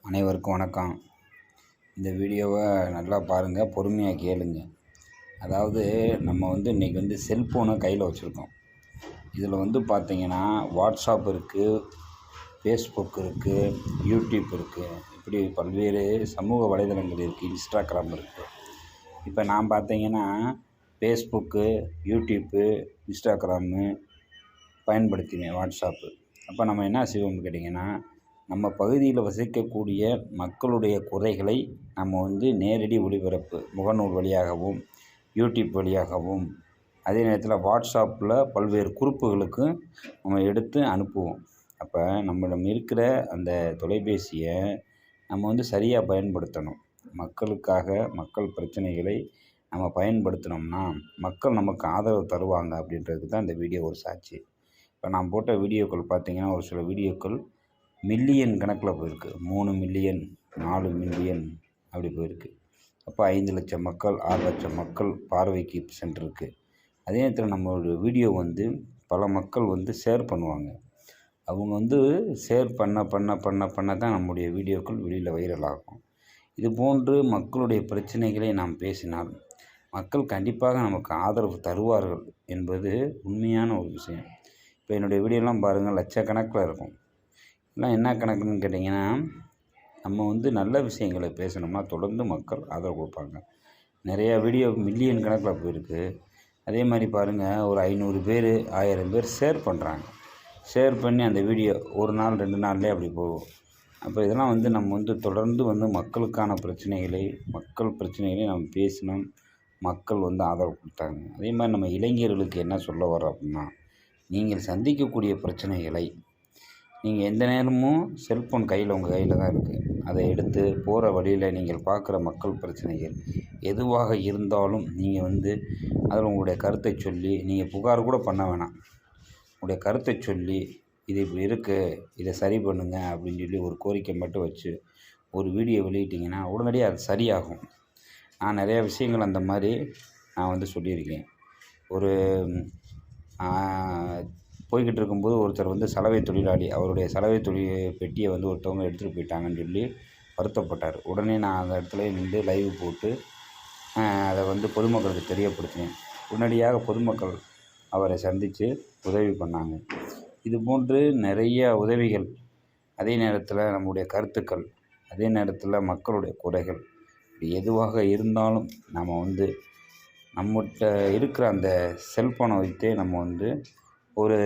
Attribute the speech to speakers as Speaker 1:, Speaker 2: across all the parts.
Speaker 1: அனைவருக்கும் வணக்கம். இந்த வீடியோவை நல்லா பாருங்கள், பொறுமையாக கேளுங்க. அதாவது நம்ம இன்றைக்கி செல்ஃபோனை கையில் வச்சுருக்கோம். இதில் பார்த்திங்கன்னா வாட்ஸ்அப் இருக்குது, ஃபேஸ்புக் இருக்குது, யூடியூப் இருக்குது, இப்படி பல்வேறு சமூக வலைதளங்கள் இருக்குது, இன்ஸ்டாகிராம் இருக்குது. இப்போ நான் பார்த்திங்கன்னா ஃபேஸ்புக்கு, யூடியூப்பு, இன்ஸ்டாகிராமு பயன்படுத்தினேன், வாட்ஸ்அப்பு. அப்போ நம்ம என்ன செய்வோம்னு கேட்டிங்கன்னா, நம்ம பகுதியில் வசிக்கக்கூடிய மக்களுடைய குறைகளை நம்ம நேரடி ஒளிபரப்பு முகநூல் வழியாகவும் யூடியூப் வழியாகவும் அதே நேரத்தில் வாட்ஸ்அப்பில் பல்வேறு குரூப்புகளுக்கு நம்ம எடுத்து அனுப்புவோம். அப்போ நம்மிடம் இருக்கிற அந்த தொலைபேசியை நம்ம சரியாக பயன்படுத்தணும். மக்களுக்காக மக்கள் பிரச்சனைகளை நம்ம பயன்படுத்தினோம்னா மக்கள் நமக்கு ஆதரவு தருவாங்க அப்படின்றதுக்கு தான் இந்த வீடியோ ஒரு சாட்சி. இப்போ நான் போட்ட வீடியோக்கள் பார்த்திங்கன்னா, ஒரு சில வீடியோக்கள் மில்லியன் கணக்கில் போயிருக்கு. 3 மில்லியன் 4 மில்லியன் அப்படி போயிருக்கு. அப்போ 5 லட்சம் மக்கள் 6 லட்சம் மக்கள் பார்வைக்கு சென்றிருக்கு. அதே நேரத்தில் நம்மளோட வீடியோ பல மக்கள் ஷேர் பண்ணுவாங்க. அவங்க ஷேர் பண்ண தான் நம்முடைய வீடியோக்கள் வெளியில் வைரல் ஆகும். இது போன்று மக்களுடைய பிரச்சனைகளை நாம் பேசினால் மக்கள் கண்டிப்பாக நமக்கு ஆதரவு தருவார்கள் என்பது உண்மையான ஒரு விஷயம். இப்போ என்னுடைய வீடியோலாம் பாருங்கள், லட்சக்கணக்கில் இருக்கும். எல்லாம் என்ன கணக்குன்னு கேட்டிங்கன்னா, நம்ம நல்ல விஷயங்களை பேசணும்னா தொடர்ந்து மக்கள் ஆதரவு கொடுப்பாங்க. நிறையா வீடியோ மில்லியன் கணக்கில் போயிருக்கு. அதே மாதிரி பாருங்கள், ஒரு 500 பேர் 1000 பேர் ஷேர் பண்ணுறாங்க. ஷேர் பண்ணி அந்த வீடியோ ஒரு நாள் 2 நாள்லேயே அப்படி போகும். அப்போ இதெல்லாம் நம்ம தொடர்ந்து மக்களுக்கான மக்கள் பிரச்சனைகளை நம்ம பேசினோம். மக்கள் ஆதரவு கொடுத்தாங்க. அதே மாதிரி நம்ம இளைஞர்களுக்கு என்ன சொல்ல வரோம் அப்படின்னா, நீங்கள் சந்திக்கக்கூடிய பிரச்சனைகளை நீங்கள் எந்த நேரமும் செல்ஃபோன் உங்கள் கையில் தான் இருக்குது. அதை எடுத்து போகிற வழியில் நீங்கள் பார்க்குற மக்கள் பிரச்சனைகள் எதுவாக இருந்தாலும் நீங்கள் அதில் உங்களுடைய கருத்தை சொல்லி, நீங்கள் புகார் கூட பண்ண வேணாம். உங்களுடைய கருத்தை சொல்லி, இது இப்படி இருக்குது, இதை சரி பண்ணுங்க அப்படின்னு சொல்லி ஒரு கோரிக்கை மட்டும் வச்சு ஒரு வீடியோ வெளியிட்டிங்கன்னா உடனடியாக அது சரியாகும். நான் நிறையா விஷயங்கள் அந்த மாதிரி நான் சொல்லியிருக்கேன். ஒரு போய்கிட்டு இருக்கும்போது ஒருத்தர் சலவை தொழிலாளி, அவருடைய சலவை பெட்டியை ஒருத்தவங்க எடுத்துகிட்டு போயிட்டாங்கன்னு சொல்லி வருத்தப்பட்டார். உடனே நான் அந்த இடத்துல நின்று லைவ் போட்டு அதை பொதுமக்களுக்கு தெரியப்படுத்தினேன். உடனடியாக பொதுமக்கள் அவரை சந்தித்து உதவி பண்ணாங்க. இது போன்று நிறைய உதவிகள், அதே நேரத்தில் நம்முடைய கருத்துக்கள், அதே நேரத்தில் மக்களுடைய குறைகள், எதுவாக இருந்தாலும் நம்ம நம்மகிட்ட இருக்கிற அந்த செல்ஃபோனை வைத்தே நம்ம ஒரு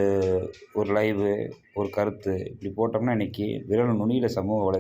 Speaker 1: லைவு, ஒரு கருத்து இப்படி போட்டோம்னா இன்றைக்கி விரல் நுனியில் சமூக